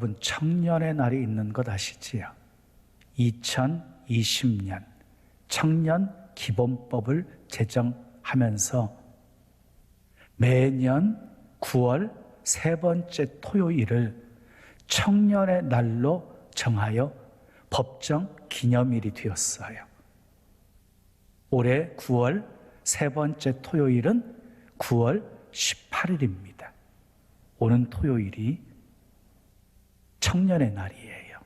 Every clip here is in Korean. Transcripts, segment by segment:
여러분, 청년의 날이 있는 것 아시지요? 2020년 청년 기본법을 제정하면서 매년 9월 세 번째 토요일을 청년의 날로 정하여 법정 기념일이 되었어요. 올해 9월 세 번째 토요일은 9월 18일입니다. 오는 토요일이 청년의 날이에요.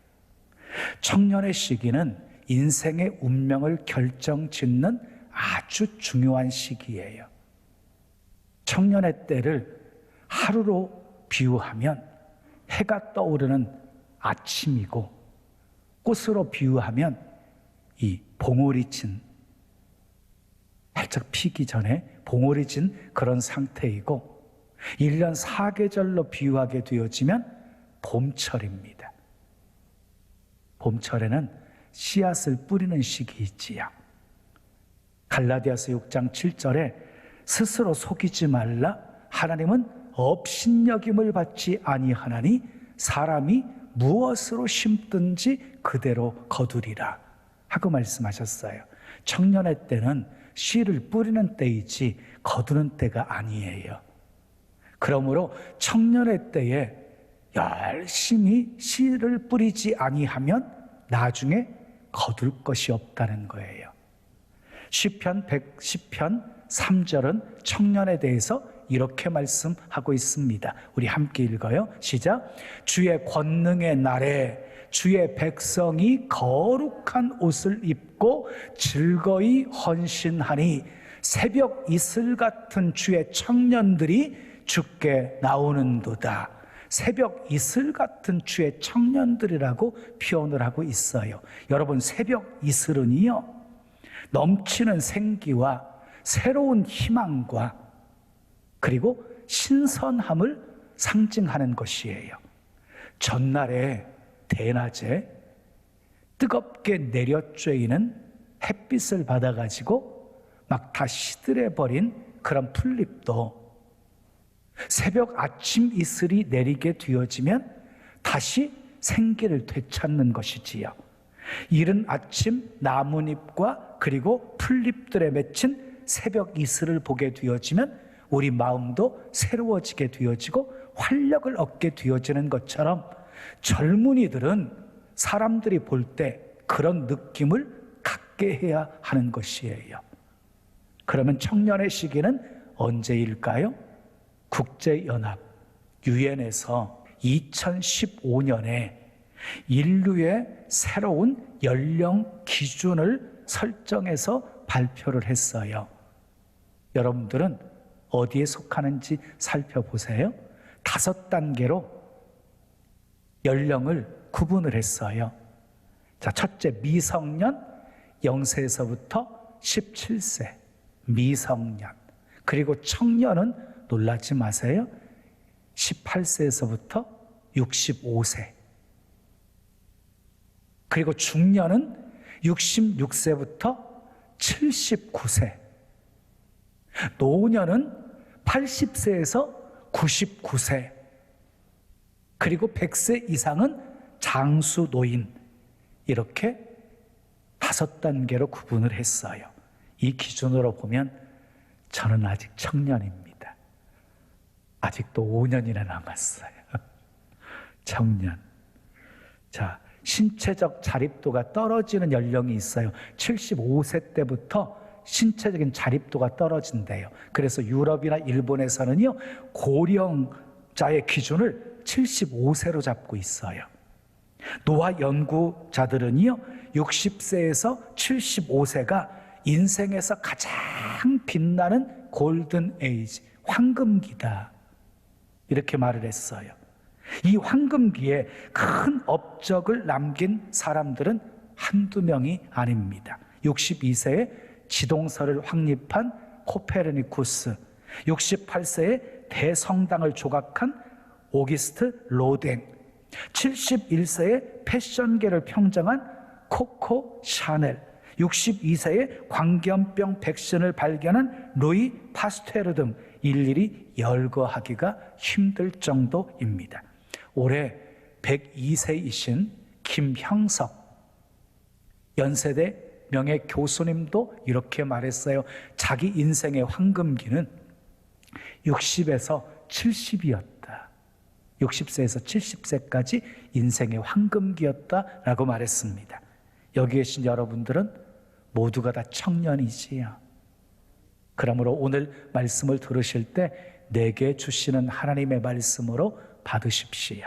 청년의 시기는 인생의 운명을 결정짓는 아주 중요한 시기예요. 청년의 때를 하루로 비유하면 해가 떠오르는 아침이고, 꽃으로 비유하면 이 봉오리 진, 활짝 피기 전에 봉오리 진 그런 상태이고, 1년 4계절로 비유하게 되어지면 봄철입니다. 봄철에는 씨앗을 뿌리는 시기 있지요. 갈라디아서 6장 7절에 스스로 속이지 말라, 하나님은 업신여김을 받지 아니하나니 사람이 무엇으로 심든지 그대로 거두리라 하고 말씀하셨어요. 청년의 때는 씨를 뿌리는 때이지 거두는 때가 아니에요. 그러므로 청년의 때에 열심히 씨를 뿌리지 아니하면 나중에 거둘 것이 없다는 거예요. 시편 110편 3절은 청년에 대해서 이렇게 말씀하고 있습니다. 우리 함께 읽어요. 시작. 주의 권능의 날에 주의 백성이 거룩한 옷을 입고 즐거이 헌신하니 새벽 이슬 같은 주의 청년들이 주께 나오는도다. 새벽 이슬 같은 주의 청년들이라고 표현을 하고 있어요. 여러분, 새벽 이슬은요, 넘치는 생기와 새로운 희망과 그리고 신선함을 상징하는 것이에요. 전날에 대낮에 뜨겁게 내려쬐이는 햇빛을 받아가지고 막 다 시들해버린 그런 풀잎도 새벽 아침 이슬이 내리게 되어지면 다시 생기를 되찾는 것이지요. 이른 아침 나뭇잎과 그리고 풀잎들에 맺힌 새벽 이슬을 보게 되어지면 우리 마음도 새로워지게 되어지고 활력을 얻게 되어지는 것처럼 젊은이들은 사람들이 볼 때 그런 느낌을 갖게 해야 하는 것이에요. 그러면 청년의 시기는 언제일까요? 국제연합 유엔에서 2015년에 인류의 새로운 연령 기준을 설정해서 발표를 했어요. 여러분들은 어디에 속하는지 살펴보세요. 5단계로 연령을 구분을 했어요. 자, 첫째, 미성년 0세에서부터 17세 미성년. 그리고 청년은 놀라지 마세요. 18세에서부터 65세. 그리고 중년은 66세부터 79세. 노년은 80세에서 99세. 그리고 100세 이상은 장수 노인. 이렇게 5단계로 구분을 했어요. 이 기준으로 보면 저는 아직 청년입니다. 아직도 5년이나 남았어요. 청년. 자, 신체적 자립도가 떨어지는 연령이 있어요. 75세 때부터 신체적인 자립도가 떨어진대요. 그래서 유럽이나 일본에서는요, 고령자의 기준을 75세로 잡고 있어요. 노화 연구자들은요, 60세에서 75세가 인생에서 가장 빛나는 골든 에이지, 황금기다. 이렇게 말을 했어요. 이 황금기에 큰 업적을 남긴 사람들은 한두 명이 아닙니다. 62세에 지동설을 확립한 코페르니쿠스, 68세에 대성당을 조각한 오기스트 로댕, 71세에 패션계를 평정한 코코 샤넬, 62세에 광견병 백신을 발견한 루이 파스테르 등 일일이 열거하기가 힘들 정도입니다. 올해 102세이신 김형석 연세대 명예교수님도 이렇게 말했어요. 자기 인생의 황금기는 60에서 70이었다. 60세에서 70세까지 인생의 황금기였다라고 말했습니다. 여기 계신 여러분들은 모두가 다 청년이지요. 그러므로 오늘 말씀을 들으실 때 내게 주시는 하나님의 말씀으로 받으십시오.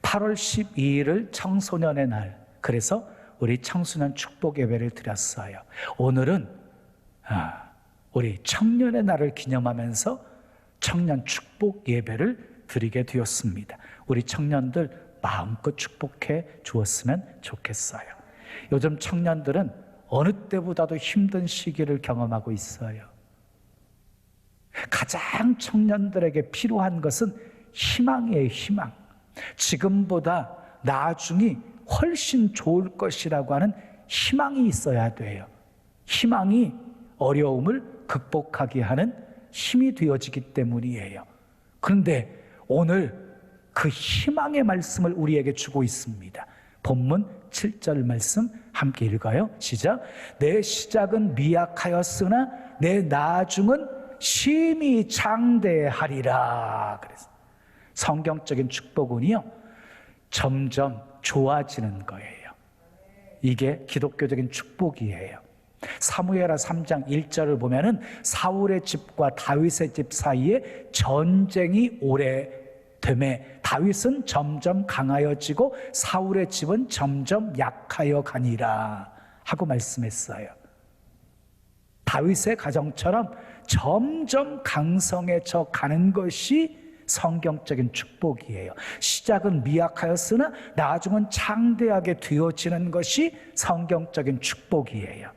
8월 12일을 청소년의 날, 그래서 우리 청소년 축복 예배를 드렸어요. 오늘은 우리 청년의 날을 기념하면서 청년 축복 예배를 드리게 되었습니다. 우리 청년들 마음껏 축복해 주었으면 좋겠어요. 요즘 청년들은 어느 때보다도 힘든 시기를 경험하고 있어요. 가장 청년들에게 필요한 것은 희망이에요. 희망. 지금보다 나중이 훨씬 좋을 것이라고 하는 희망이 있어야 돼요. 희망이 어려움을 극복하게 하는 힘이 되어지기 때문이에요. 그런데 오늘 그 희망의 말씀을 우리에게 주고 있습니다. 본문 7절 말씀 함께 읽어요. 시작. 내 시작은 미약하였으나 내 나중은 심히 장대하리라. 그래서 성경적인 축복은요, 점점 좋아지는 거예요. 이게 기독교적인 축복이에요. 사무엘하 3장 1절을 보면은 사울의 집과 다윗의 집 사이에 전쟁이 오래되매 다윗은 점점 강하여지고 사울의 집은 점점 약하여 가니라 하고 말씀했어요. 다윗의 가정처럼 점점 강성해져 가는 것이 성경적인 축복이에요. 시작은 미약하였으나 나중은 창대하게 되어지는 것이 성경적인 축복이에요.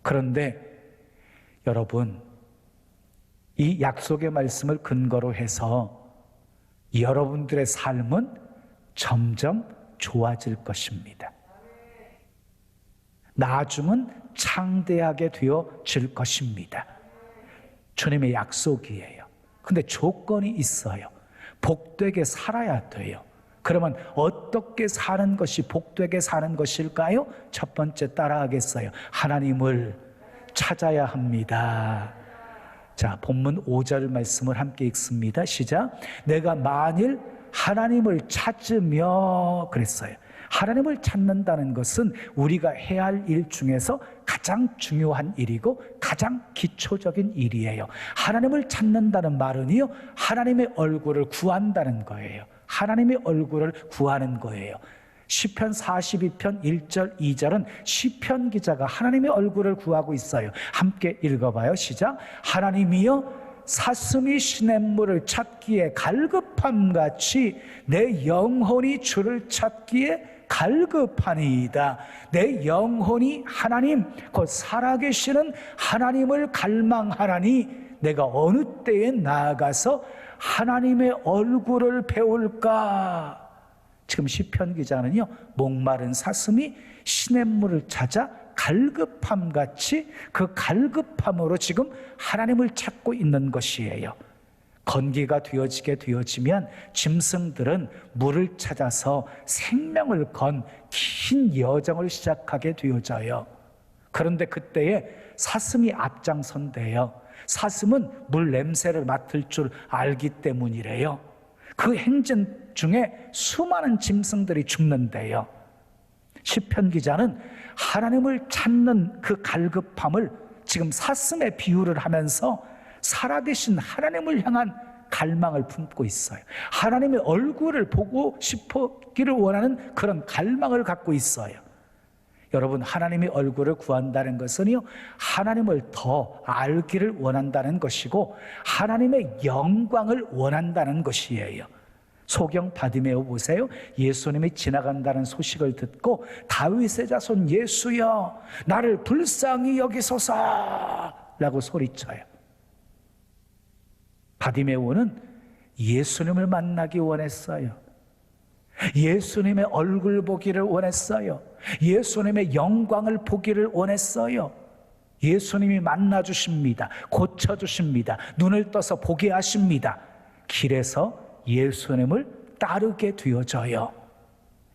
그런데 여러분, 이 약속의 말씀을 근거로 해서 여러분들의 삶은 점점 좋아질 것입니다. 나중은 창대하게 되어질 것입니다. 주님의 약속이에요. 근데 조건이 있어요. 복되게 살아야 돼요. 그러면 어떻게 사는 것이 복되게 사는 것일까요? 첫 번째 따라하겠어요. 하나님을 찾아야 합니다. 자, 본문 5절 말씀을 함께 읽습니다. 시작. 내가 만일 하나님을 찾으며 그랬어요. 하나님을 찾는다는 것은 우리가 해야 할 일 중에서 가장 중요한 일이고 가장 기초적인 일이에요. 하나님을 찾는다는 말은요, 하나님의 얼굴을 구한다는 거예요. 하나님의 얼굴을 구하는 거예요. 시편 42편 1절 2절은 시편 기자가 하나님의 얼굴을 구하고 있어요. 함께 읽어봐요. 시작. 하나님이여 사슴이 시냇물을 찾기에 갈급함같이 내 영혼이 주를 찾기에 갈급하니이다. 내 영혼이 하나님 곧 살아계시는 하나님을 갈망하나니 내가 어느 때에 나아가서 하나님의 얼굴을 배울까? 지금 시편 기자는요, 목마른 사슴이 시냇물을 찾아 갈급함같이 그 갈급함으로 지금 하나님을 찾고 있는 것이에요. 건기가 되어지게 되어지면 짐승들은 물을 찾아서 생명을 건 긴 여정을 시작하게 되어져요. 그런데 그때에 사슴이 앞장선대요. 사슴은 물 냄새를 맡을 줄 알기 때문이래요. 그 행진 중에 수많은 짐승들이 죽는데요. 시편 기자는 하나님을 찾는 그 갈급함을 지금 사슴의 비유를 하면서 살아계신 하나님을 향한 갈망을 품고 있어요. 하나님의 얼굴을 보고 싶기를 원하는 그런 갈망을 갖고 있어요. 여러분, 하나님의 얼굴을 구한다는 것은요, 하나님을 더 알기를 원한다는 것이고 하나님의 영광을 원한다는 것이에요. 소경 바디메오 보세요. 예수님이 지나간다는 소식을 듣고 다윗의 자손 예수여 나를 불쌍히 여기소서 라고 소리쳐요. 바디메오는 예수님을 만나기 원했어요. 예수님의 얼굴 보기를 원했어요. 예수님의 영광을 보기를 원했어요. 예수님이 만나주십니다. 고쳐주십니다. 눈을 떠서 보게 하십니다. 길에서 예수님을 따르게 되어져요.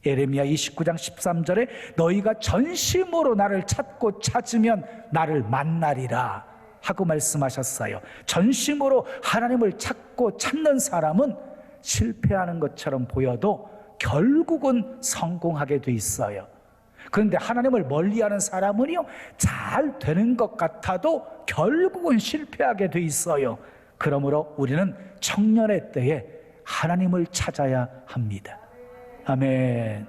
예레미야 29장 13절에 너희가 전심으로 나를 찾고 찾으면 나를 만나리라 하고 말씀하셨어요. 전심으로 하나님을 찾고 찾는 사람은 실패하는 것처럼 보여도 결국은 성공하게 돼 있어요. 그런데 하나님을 멀리하는 사람은요, 잘 되는 것 같아도 결국은 실패하게 돼 있어요. 그러므로 우리는 청년의 때에 하나님을 찾아야 합니다. 아멘.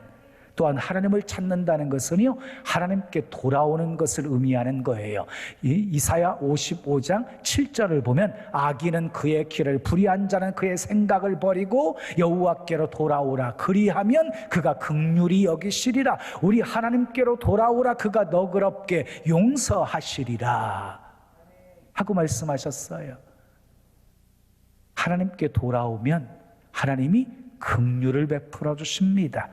또한 하나님을 찾는다는 것은요, 하나님께 돌아오는 것을 의미하는 거예요. 이사야 55장 7절을 보면 악인은 그의 길을, 불의한 자는 그의 생각을 버리고 여호와께로 돌아오라. 그리하면 그가 긍휼히 여기시리라. 우리 하나님께로 돌아오라. 그가 너그럽게 용서하시리라 하고 말씀하셨어요. 하나님께 돌아오면 하나님이 긍휼을 베풀어 주십니다.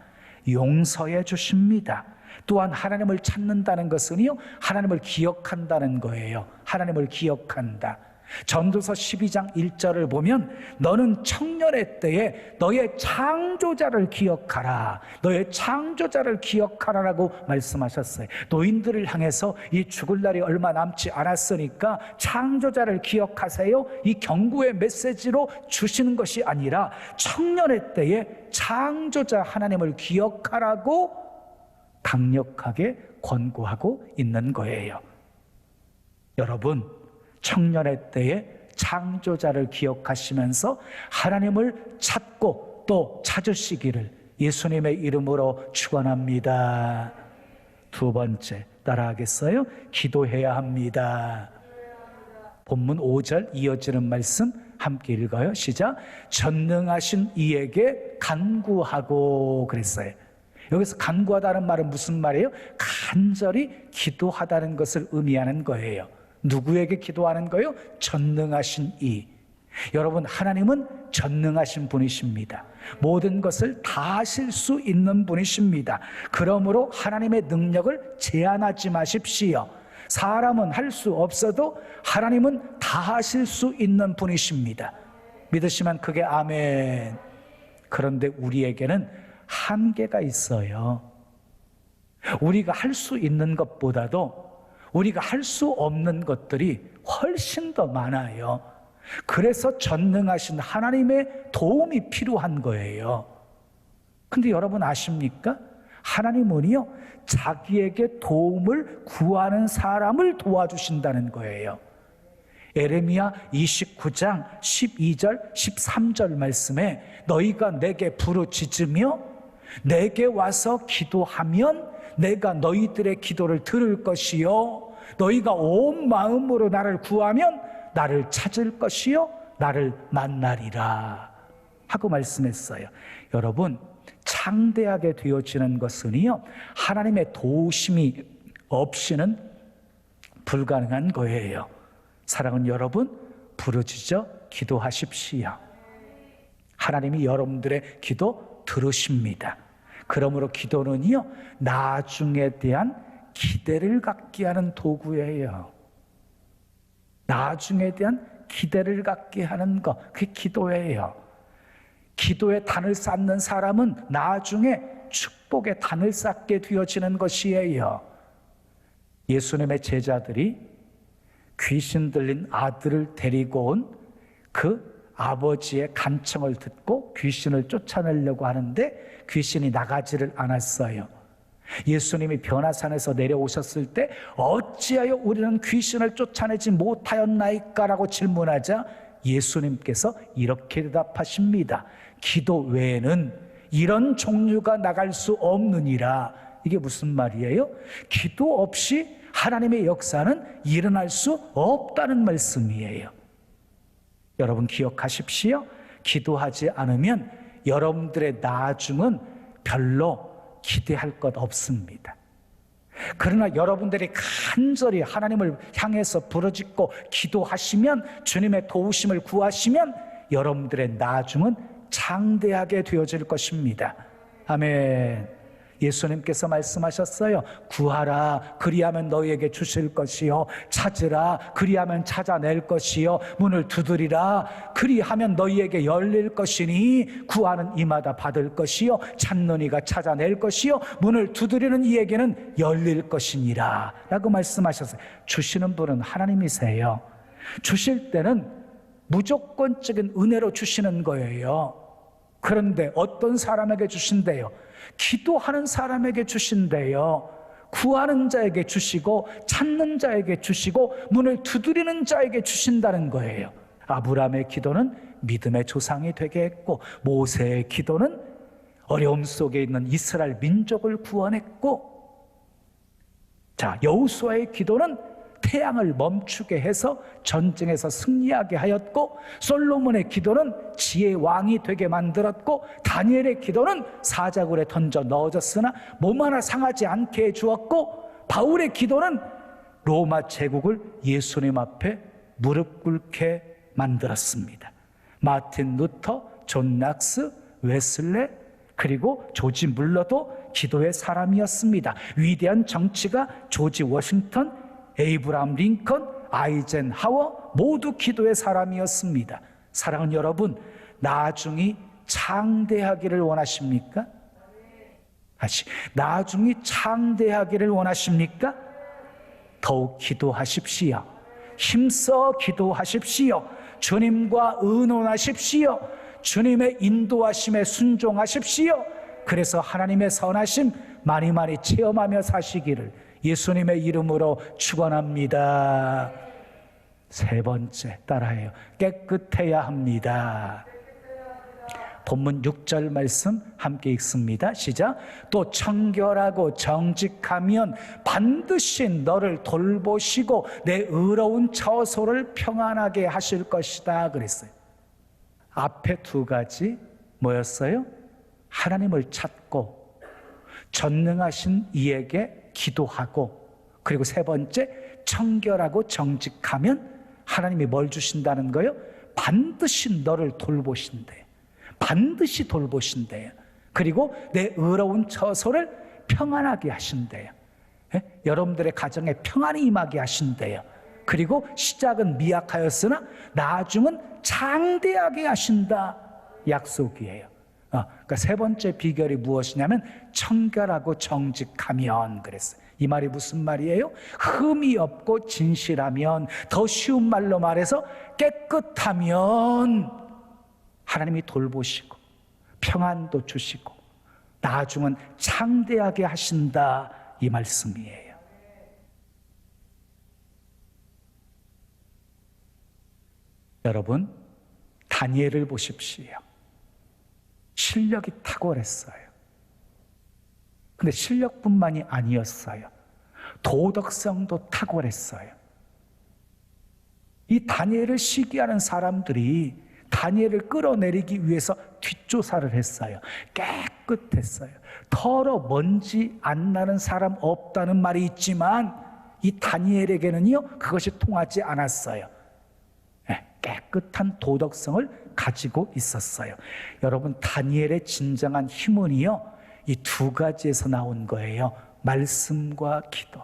용서해 주십니다. 또한 하나님을 찾는다는 것은요, 하나님을 기억한다는 거예요. 하나님을 기억한다. 전도서 12장 1절을 보면 너는 청년의 때에 너의 창조자를 기억하라. 너의 창조자를 기억하라라고 말씀하셨어요. 노인들을 향해서 이 죽을 날이 얼마 남지 않았으니까 창조자를 기억하세요. 이 경고의 메시지로 주시는 것이 아니라 청년의 때에 창조자 하나님을 기억하라고 강력하게 권고하고 있는 거예요. 여러분, 청년의 때에 창조자를 기억하시면서 하나님을 찾고 또 찾으시기를 예수님의 이름으로 축원합니다. 두 번째, 따라하겠어요? 기도해야 합니다. 본문 5절 이어지는 말씀 함께 읽어요. 시작. 전능하신 이에게 간구하고 그랬어요. 여기서 간구하다는 말은 무슨 말이에요? 간절히 기도하다는 것을 의미하는 거예요. 누구에게 기도하는 거예요? 전능하신 이. 여러분, 하나님은 전능하신 분이십니다. 모든 것을 다 하실 수 있는 분이십니다. 그러므로 하나님의 능력을 제한하지 마십시오. 사람은 할 수 없어도 하나님은 다 하실 수 있는 분이십니다. 믿으시면 그게 아멘. 그런데 우리에게는 한계가 있어요. 우리가 할 수 있는 것보다도 우리가 할 수 없는 것들이 훨씬 더 많아요. 그래서 전능하신 하나님의 도움이 필요한 거예요. 근데 여러분 아십니까? 하나님은요, 자기에게 도움을 구하는 사람을 도와주신다는 거예요. 예레미야 29장 12절 13절 말씀에 너희가 내게 부르짖으며 내게 와서 기도하면 내가 너희들의 기도를 들을 것이요 너희가 온 마음으로 나를 구하면 나를 찾을 것이요 나를 만나리라 하고 말씀했어요. 여러분, 창대하게 되어지는 것은요, 하나님의 도우심이 없이는 불가능한 거예요. 사랑하는 여러분, 부르짖어 기도하십시오. 하나님이 여러분들의 기도 들으십니다. 그러므로 기도는요, 나중에 대한 기대를 갖게 하는 도구예요. 나중에 대한 기대를 갖게 하는 것, 그게 기도예요. 기도의 단을 쌓는 사람은 나중에 축복의 단을 쌓게 되어지는 것이에요. 예수님의 제자들이 귀신 들린 아들을 데리고 온 그 아버지의 간청을 듣고 귀신을 쫓아내려고 하는데 귀신이 나가지를 않았어요. 예수님이 변화산에서 내려오셨을 때 어찌하여 우리는 귀신을 쫓아내지 못하였나이까? 라고 질문하자 예수님께서 이렇게 대답하십니다. 기도 외에는 이런 종류가 나갈 수 없느니라. 이게 무슨 말이에요? 기도 없이 하나님의 역사는 일어날 수 없다는 말씀이에요. 여러분 기억하십시오. 기도하지 않으면 여러분들의 나중은 별로 기대할 것 없습니다. 그러나 여러분들이 간절히 하나님을 향해서 부르짖고 기도하시면, 주님의 도우심을 구하시면 여러분들의 나중은 창대하게 되어질 것입니다. 아멘. 예수님께서 말씀하셨어요. 구하라 그리하면 너희에게 주실 것이요, 찾으라 그리하면 찾아낼 것이요, 문을 두드리라 그리하면 너희에게 열릴 것이니 구하는 이마다 받을 것이요, 찾는 이가 찾아낼 것이요, 문을 두드리는 이에게는 열릴 것이니라 라고 말씀하셨어요. 주시는 분은 하나님이세요. 주실 때는 무조건적인 은혜로 주시는 거예요. 그런데 어떤 사람에게 주신대요? 기도하는 사람에게 주신대요. 구하는 자에게 주시고 찾는 자에게 주시고 문을 두드리는 자에게 주신다는 거예요. 아브라함의 기도는 믿음의 조상이 되게 했고, 모세의 기도는 어려움 속에 있는 이스라엘 민족을 구원했고, 자, 여호수아의 기도는 태양을 멈추게 해서 전쟁에서 승리하게 하였고, 솔로몬의 기도는 지혜의 왕이 되게 만들었고, 다니엘의 기도는 사자굴에 던져 넣어졌으나 몸 하나 상하지 않게 해주었고, 바울의 기도는 로마 제국을 예수님 앞에 무릎 꿇게 만들었습니다. 마틴 루터, 존 낙스, 웨슬레, 그리고 조지 물러도 기도의 사람이었습니다. 위대한 정치가 조지 워싱턴, 에이브라함 링컨, 아이젠하워 모두 기도의 사람이었습니다. 사랑하는 여러분, 나중이 창대하기를 원하십니까? 나중이 창대하기를 원하십니까? 더욱 기도하십시오. 힘써 기도하십시오. 주님과 의논하십시오. 주님의 인도하심에 순종하십시오. 그래서 하나님의 선하심 많이 많이 체험하며 사시기를 예수님의 이름으로 축원합니다. 세 번째, 따라해요. 깨끗해야 합니다. 본문 6절 말씀 함께 읽습니다. 시작. 또 청결하고 정직하면 반드시 너를 돌보시고 내 의로운 처소를 평안하게 하실 것이다 그랬어요. 앞에 두 가지 뭐였어요? 하나님을 찾고 전능하신 이에게 기도하고, 그리고 세 번째, 청결하고 정직하면 하나님이 뭘 주신다는 거예요? 반드시 너를 돌보신대요. 반드시 돌보신대요. 그리고 내 의로운 처소를 평안하게 하신대요. 여러분들의 가정에 평안이 임하게 하신대요. 그리고 시작은 미약하였으나 나중은 장대하게 하신다 약속이에요. 그러니까 세 번째 비결이 무엇이냐면 청결하고 정직하면 그랬어요. 이 말이 무슨 말이에요? 흠이 없고 진실하면, 더 쉬운 말로 말해서 깨끗하면 하나님이 돌보시고 평안도 주시고 나중은 창대하게 하신다 이 말씀이에요. 여러분, 다니엘을 보십시오. 실력이 탁월했어요. 근데 실력뿐만이 아니었어요. 도덕성도 탁월했어요. 이 다니엘을 시기하는 사람들이 다니엘을 끌어내리기 위해서 뒷조사를 했어요. 깨끗했어요. 털어 먼지 안 나는 사람 없다는 말이 있지만 이 다니엘에게는요, 그것이 통하지 않았어요. 깨끗한 도덕성을 가지고 있었어요. 여러분, 다니엘의 진정한 힘은요, 이 두 가지에서 나온 거예요. 말씀과 기도.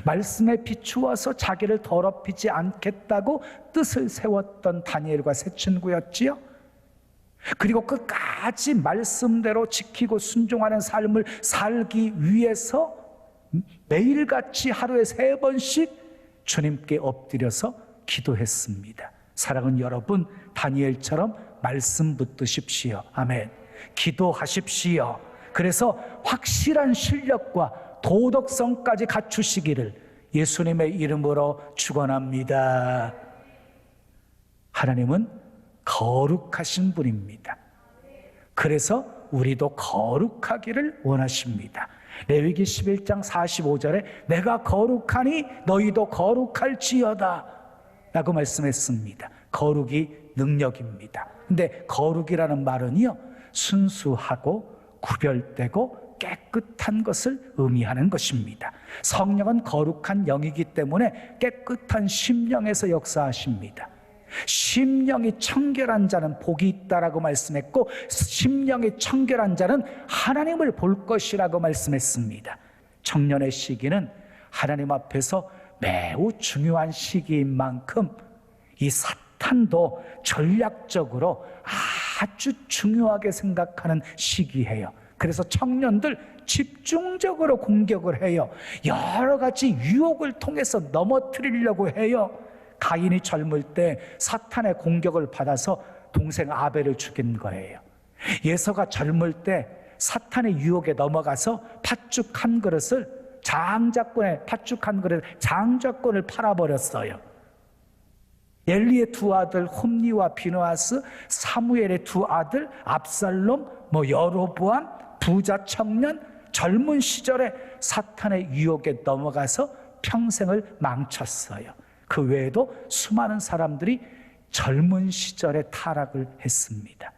말씀에 비추어서 자기를 더럽히지 않겠다고 뜻을 세웠던 다니엘과 세 친구였지요. 그리고 끝까지 말씀대로 지키고 순종하는 삶을 살기 위해서 매일같이 하루에 3번씩 주님께 엎드려서 기도했습니다. 사랑하는 여러분, 다니엘처럼 말씀 붙드십시오. 아멘. 기도하십시오. 그래서 확실한 실력과 도덕성까지 갖추시기를 예수님의 이름으로 축원합니다. 하나님은 거룩하신 분입니다. 그래서 우리도 거룩하기를 원하십니다. 레위기 11장 45절에 내가 거룩하니 너희도 거룩할지어다 라고 말씀했습니다. 거룩이 능력입니다. 근데 거룩이라는 말은요, 순수하고 구별되고 깨끗한 것을 의미하는 것입니다. 성령은 거룩한 영이기 때문에 깨끗한 심령에서 역사하십니다. 심령이 청결한 자는 복이 있다라고 말씀했고, 심령이 청결한 자는 하나님을 볼 것이라고 말씀했습니다. 청년의 시기는 하나님 앞에서 매우 중요한 시기인 만큼 이 사탄도 전략적으로 아주 중요하게 생각하는 시기예요. 그래서 청년들 집중적으로 공격을 해요. 여러 가지 유혹을 통해서 넘어뜨리려고 해요. 가인이 젊을 때 사탄의 공격을 받아서 동생 아벨을 죽인 거예요. 예서가 젊을 때 사탄의 유혹에 넘어가서 팥죽 한 그릇을 장자권을 팔아버렸어요. 엘리의 두 아들 홈니와 비느하스, 사무엘의 두 아들 압살롬, 여로보암, 부자 청년, 젊은 시절에 사탄의 유혹에 넘어가서 평생을 망쳤어요. 그 외에도 수많은 사람들이 젊은 시절에 타락을 했습니다.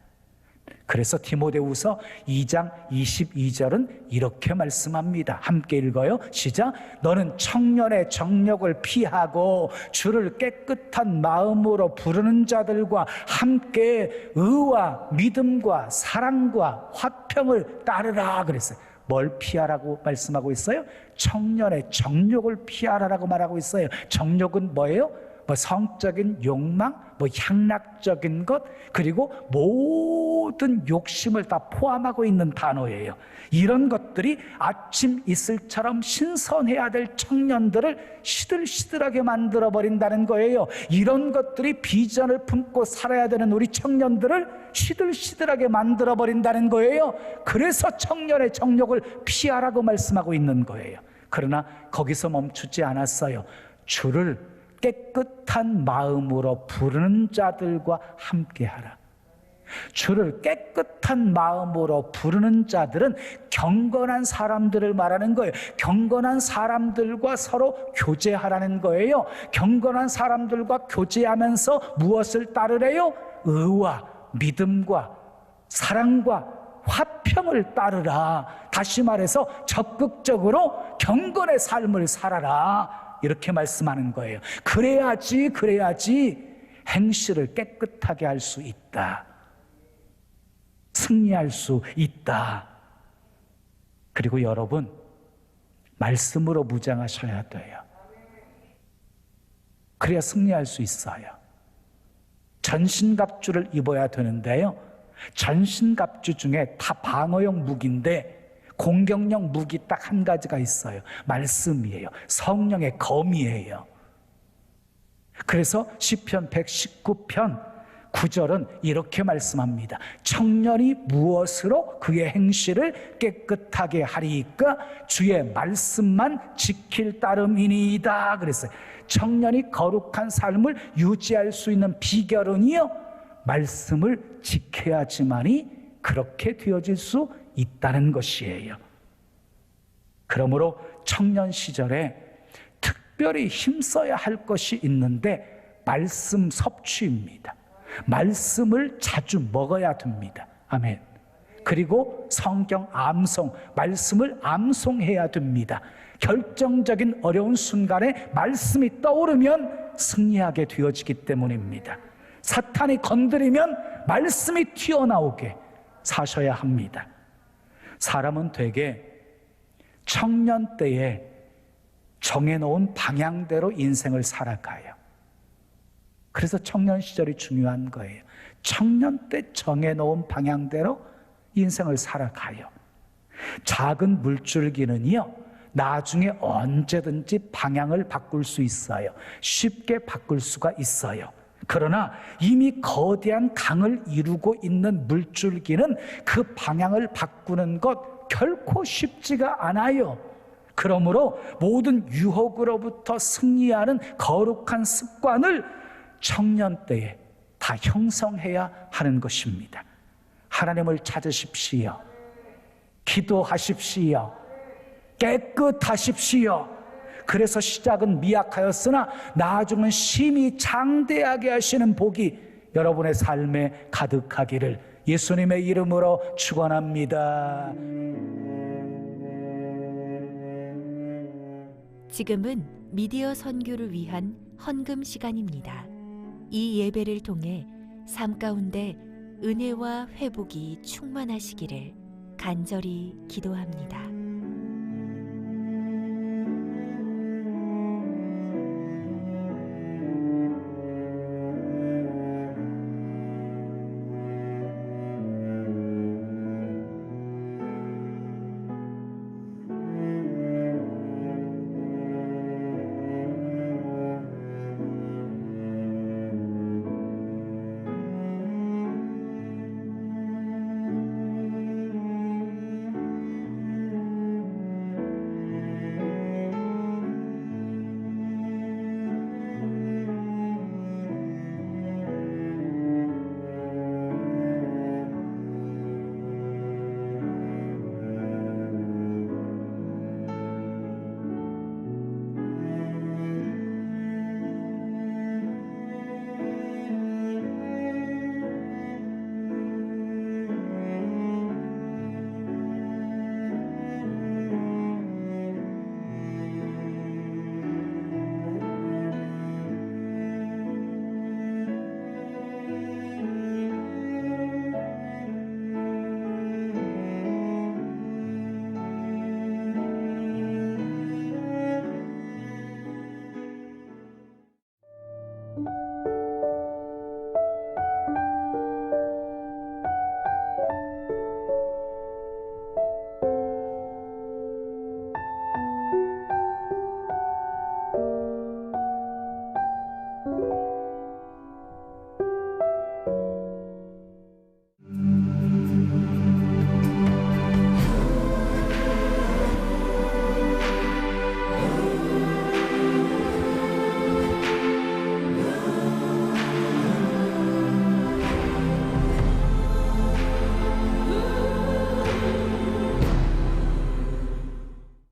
그래서 디모데후서 2장 22절은 이렇게 말씀합니다. 함께 읽어요. 시작. 너는 청년의 정욕을 피하고 주를 깨끗한 마음으로 부르는 자들과 함께 의와 믿음과 사랑과 화평을 따르라 그랬어요. 뭘 피하라고 말씀하고 있어요? 청년의 정욕을 피하라라고 말하고 있어요. 정욕은 뭐예요? 성적인 욕망, 향락적인 것, 그리고 모든 욕심을 다 포함하고 있는 단어예요. 이런 것들이 아침 이슬처럼 신선해야 될 청년들을 시들시들하게 만들어버린다는 거예요. 이런 것들이 비전을 품고 살아야 되는 우리 청년들을 시들시들하게 만들어버린다는 거예요. 그래서 청년의 정욕을 피하라고 말씀하고 있는 거예요. 그러나 거기서 멈추지 않았어요. 주를 깨끗한 마음으로 부르는 자들과 함께하라. 주를 깨끗한 마음으로 부르는 자들은 경건한 사람들을 말하는 거예요. 경건한 사람들과 서로 교제하라는 거예요. 경건한 사람들과 교제하면서 무엇을 따르래요? 의와 믿음과 사랑과 화평을 따르라. 다시 말해서 적극적으로 경건의 삶을 살아라. 이렇게 말씀하는 거예요. 그래야지 행실을 깨끗하게 할 수 있다. 승리할 수 있다. 그리고 여러분, 말씀으로 무장하셔야 돼요. 그래야 승리할 수 있어요. 전신갑주를 입어야 되는데요, 전신갑주 중에 다 방어용 무기인데 공격용 무기 딱 한 가지가 있어요. 말씀이에요. 성령의 검이에요. 그래서 시편 119편 9절은 이렇게 말씀합니다. 청년이 무엇으로 그의 행실을 깨끗하게 하리까? 주의 말씀만 지킬 따름이니이다 그랬어요. 청년이 거룩한 삶을 유지할 수 있는 비결은요, 말씀을 지켜야지만이 그렇게 되어질 수 있다는 것이에요. 그러므로 청년 시절에 특별히 힘써야 할 것이 있는데 말씀 섭취입니다. 말씀을 자주 먹어야 됩니다. 아멘. 그리고 성경 암송, 말씀을 암송해야 됩니다. 결정적인 어려운 순간에 말씀이 떠오르면 승리하게 되어지기 때문입니다. 사탄이 건드리면 말씀이 튀어나오게 사셔야 합니다. 사람은 되게 청년 때에 정해놓은 방향대로 인생을 살아가요. 그래서 청년 시절이 중요한 거예요. 청년 때 정해놓은 방향대로 인생을 살아가요. 작은 물줄기는요, 나중에 언제든지 방향을 바꿀 수 있어요. 쉽게 바꿀 수가 있어요. 그러나 이미 거대한 강을 이루고 있는 물줄기는 그 방향을 바꾸는 것 결코 쉽지가 않아요. 그러므로 모든 유혹으로부터 승리하는 거룩한 습관을 청년 때에 다 형성해야 하는 것입니다. 하나님을 찾으십시오. 기도하십시오. 깨끗하십시오. 그래서 시작은 미약하였으나 나중은 심히 장대하게 하시는 복이 여러분의 삶에 가득하기를 예수님의 이름으로 축원합니다. 지금은 미디어 선교를 위한 헌금 시간입니다. 이 예배를 통해 삶 가운데 은혜와 회복이 충만하시기를 간절히 기도합니다.